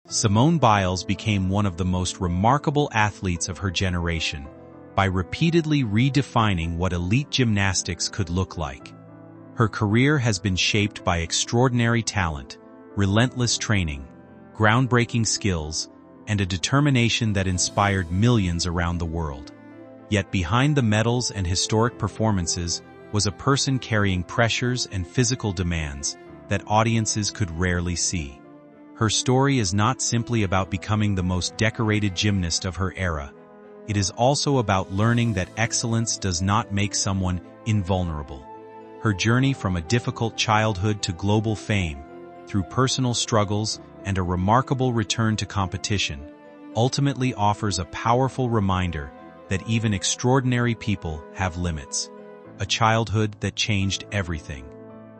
Simone Biles became one of the most remarkable athletes of her generation by repeatedly redefining what elite gymnastics could look like. Her career has been shaped by extraordinary talent, relentless training, groundbreaking skills, and a determination that inspired millions around the world. Yet behind the medals and historic performances was a person carrying pressures and physical demands that audiences could rarely see. Her story is not simply about becoming the most decorated gymnast of her era. It is also about learning that excellence does not make someone invulnerable. Her journey from a difficult childhood to global fame, through personal struggles and a remarkable return to competition, ultimately offers a powerful reminder that even extraordinary people have limits. A childhood that changed everything.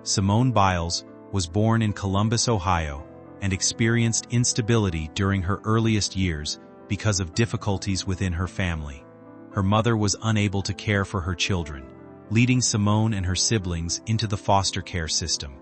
Simone Biles was born in Columbus, Ohio, and experienced instability during her earliest years because of difficulties within her family. Her mother was unable to care for her children, leading Simone and her siblings into the foster care system.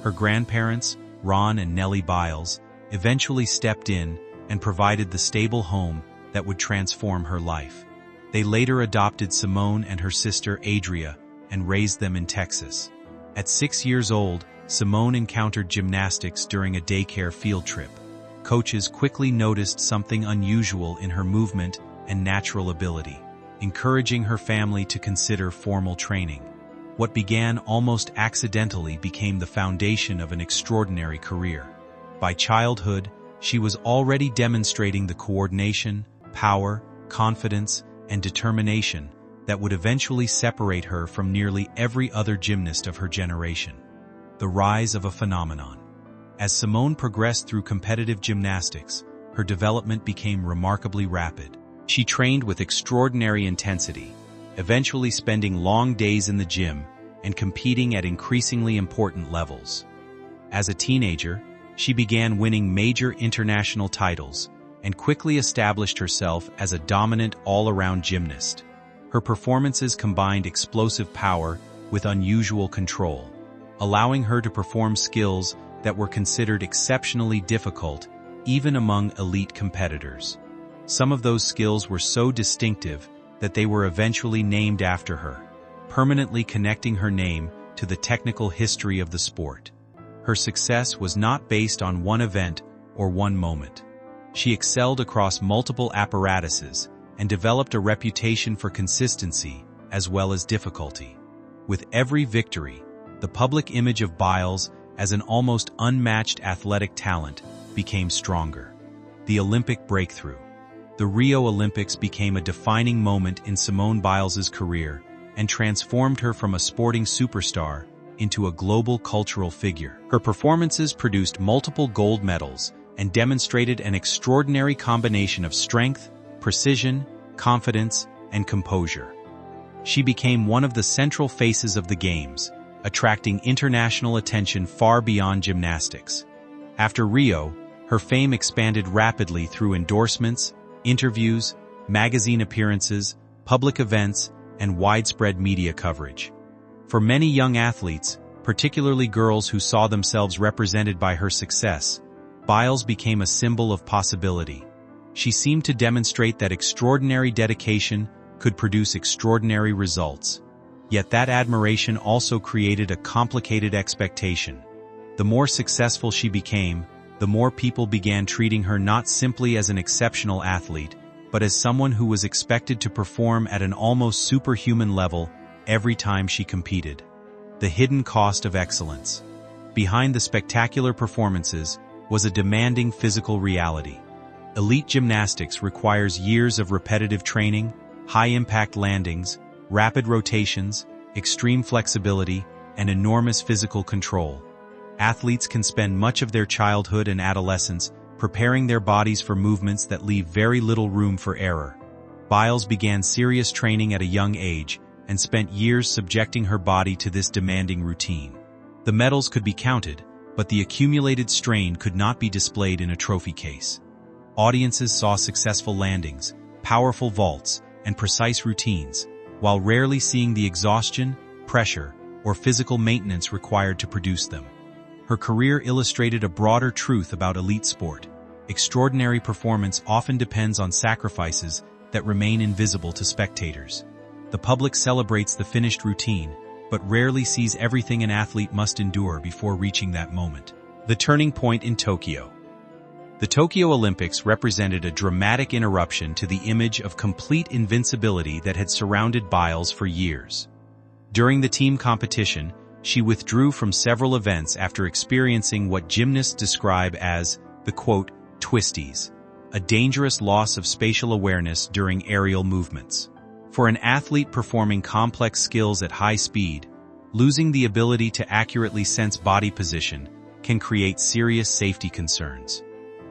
Her grandparents, Ron and Nellie Biles, eventually stepped in and provided the stable home that would transform her life. They later adopted Simone and her sister Adria and raised them in Texas. At 6 years old, Simone encountered gymnastics during a daycare field trip. Coaches quickly noticed something unusual in her movement and natural ability, encouraging her family to consider formal training. What began almost accidentally became the foundation of an extraordinary career. By childhood, she was already demonstrating the coordination, power, confidence, and determination that would eventually separate her from nearly every other gymnast of her generation. The rise of a phenomenon. As Simone progressed through competitive gymnastics, her development became remarkably rapid. She trained with extraordinary intensity, eventually spending long days in the gym and competing at increasingly important levels. As a teenager, she began winning major international titles and quickly established herself as a dominant all-around gymnast. Her performances combined explosive power with unusual control, allowing her to perform skills that were considered exceptionally difficult even among elite competitors. Some of those skills were so distinctive that they were eventually named after her, permanently connecting her name to the technical history of the sport. Her success was not based on one event or one moment. She excelled across multiple apparatuses and developed a reputation for consistency as well as difficulty. With every victory, the public image of Biles as an almost unmatched athletic talent became stronger. The Olympic breakthrough. The Rio Olympics became a defining moment in Simone Biles' career and transformed her from a sporting superstar into a global cultural figure. Her performances produced multiple gold medals and demonstrated an extraordinary combination of strength, precision, confidence, and composure. She became one of the central faces of the Games, attracting international attention far beyond gymnastics. After Rio, her fame expanded rapidly through endorsements, interviews, magazine appearances, public events, and widespread media coverage. For many young athletes, particularly girls who saw themselves represented by her success, Biles became a symbol of possibility. She seemed to demonstrate that extraordinary dedication could produce extraordinary results. Yet that admiration also created a complicated expectation. The more successful she became, the more people began treating her not simply as an exceptional athlete, but as someone who was expected to perform at an almost superhuman level every time she competed. The hidden cost of excellence. Behind the spectacular performances was a demanding physical reality. Elite gymnastics requires years of repetitive training, high-impact landings, rapid rotations, extreme flexibility, and enormous physical control. Athletes can spend much of their childhood and adolescence preparing their bodies for movements that leave very little room for error. Biles began serious training at a young age and spent years subjecting her body to this demanding routine. The medals could be counted, but the accumulated strain could not be displayed in a trophy case. Audiences saw successful landings, powerful vaults, and precise routines, while rarely seeing the exhaustion, pressure, or physical maintenance required to produce them. Her career illustrated a broader truth about elite sport. extraordinary performance often depends on sacrifices that remain invisible to spectators. The public celebrates the finished routine, but rarely sees everything an athlete must endure before reaching that moment. The turning point in Tokyo. The Tokyo Olympics represented a dramatic interruption to the image of complete invincibility that had surrounded Biles for years. During the team competition, she withdrew from several events after experiencing what gymnasts describe as the, quote, twisties, a dangerous loss of spatial awareness during aerial movements. For an athlete performing complex skills at high speed, losing the ability to accurately sense body position can create serious safety concerns.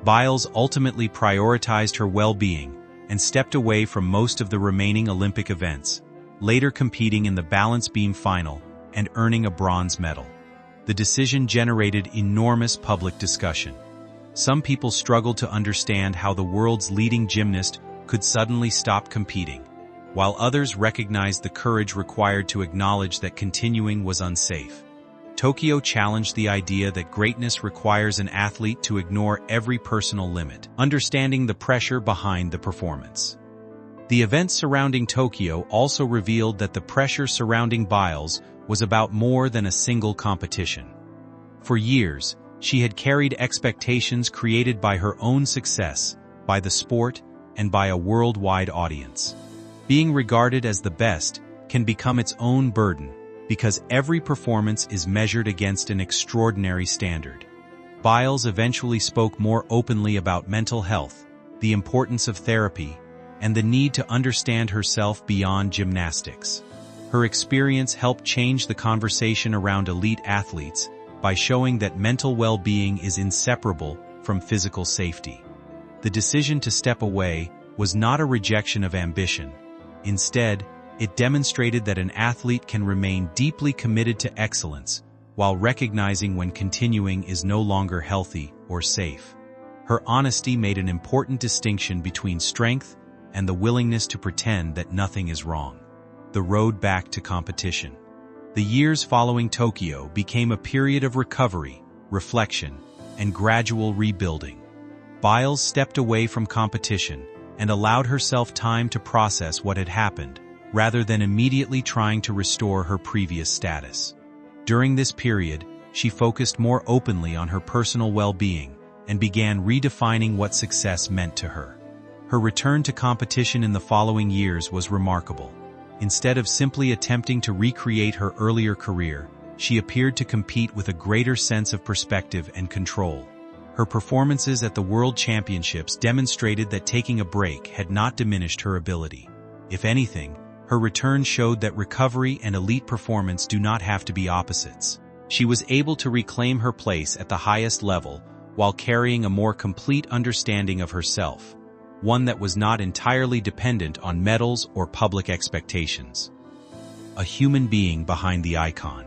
Biles ultimately prioritized her well-being and stepped away from most of the remaining Olympic events, later competing in the balance beam final and earning a bronze medal. The decision generated enormous public discussion. Some people struggled to understand how the world's leading gymnast could suddenly stop competing, while others recognized the courage required to acknowledge that continuing was unsafe. Tokyo challenged the idea that greatness requires an athlete to ignore every personal limit, understanding the pressure behind the performance. The events surrounding Tokyo also revealed that the pressure surrounding Biles was about more than a single competition. For years, she had carried expectations created by her own success, by the sport, and by a worldwide audience. Being regarded as the best can become its own burden, because every performance is measured against an extraordinary standard. Biles eventually spoke more openly about mental health, the importance of therapy, and the need to understand herself beyond gymnastics. Her experience helped change the conversation around elite athletes by showing that mental well-being is inseparable from physical safety. The decision to step away was not a rejection of ambition. Instead, it demonstrated that an athlete can remain deeply committed to excellence while recognizing when continuing is no longer healthy or safe. Her honesty made an important distinction between strength and the willingness to pretend that nothing is wrong. The road back to competition. The years following Tokyo became a period of recovery, reflection, and gradual rebuilding. Biles stepped away from competition and allowed herself time to process what had happened, rather than immediately trying to restore her previous status. During this period, she focused more openly on her personal well-being and began redefining what success meant to her. Her return to competition in the following years was remarkable. Instead of simply attempting to recreate her earlier career, she appeared to compete with a greater sense of perspective and control. Her performances at the World Championships demonstrated that taking a break had not diminished her ability. If anything, her return showed that recovery and elite performance do not have to be opposites. She was able to reclaim her place at the highest level while carrying a more complete understanding of herself, one that was not entirely dependent on medals or public expectations. A human being behind the icon.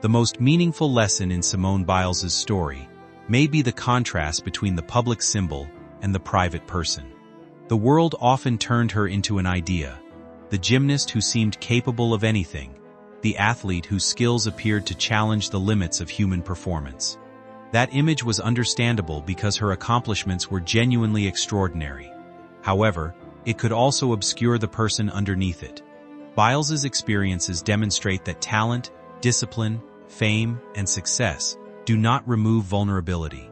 The most meaningful lesson in Simone Biles' story may be the contrast between the public symbol and the private person. The world often turned her into an idea, the gymnast who seemed capable of anything, the athlete whose skills appeared to challenge the limits of human performance. That image was understandable because her accomplishments were genuinely extraordinary. However, it could also obscure the person underneath it. Biles' experiences demonstrate that talent, discipline, fame, and success do not remove vulnerability.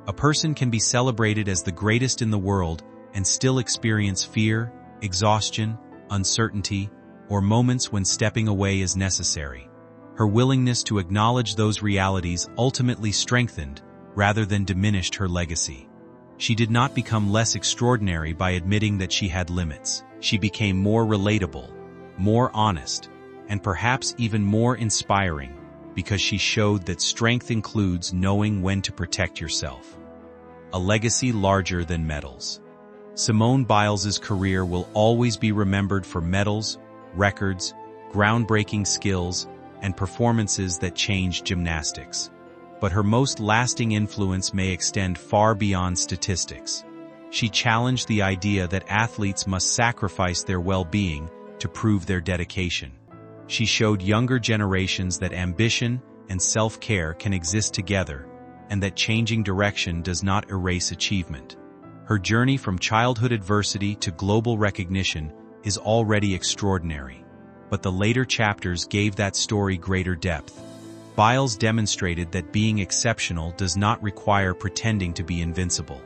A person can be celebrated as the greatest in the world and still experience fear, exhaustion, uncertainty, or moments when stepping away is necessary. Her willingness to acknowledge those realities ultimately strengthened rather than diminished her legacy. She did not become less extraordinary by admitting that she had limits. She became more relatable, more honest, and perhaps even more inspiring because she showed that strength includes knowing when to protect yourself. A legacy larger than medals. Simone Biles' career will always be remembered for medals, records, groundbreaking skills, and performances that changed gymnastics. But her most lasting influence may extend far beyond statistics. She challenged the idea that athletes must sacrifice their well-being to prove their dedication. She showed younger generations that ambition and self-care can exist together, and that changing direction does not erase achievement. Her journey from childhood adversity to global recognition is already extraordinary, but the later chapters gave that story greater depth. Biles demonstrated that being exceptional does not require pretending to be invincible.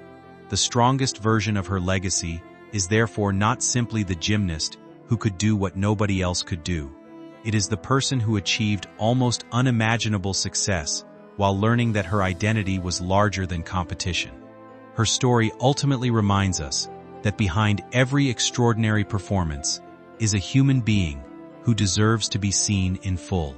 The strongest version of her legacy is therefore not simply the gymnast who could do what nobody else could do. It is the person who achieved almost unimaginable success while learning that her identity was larger than competition. Her story ultimately reminds us that behind every extraordinary performance is a human being who deserves to be seen in full.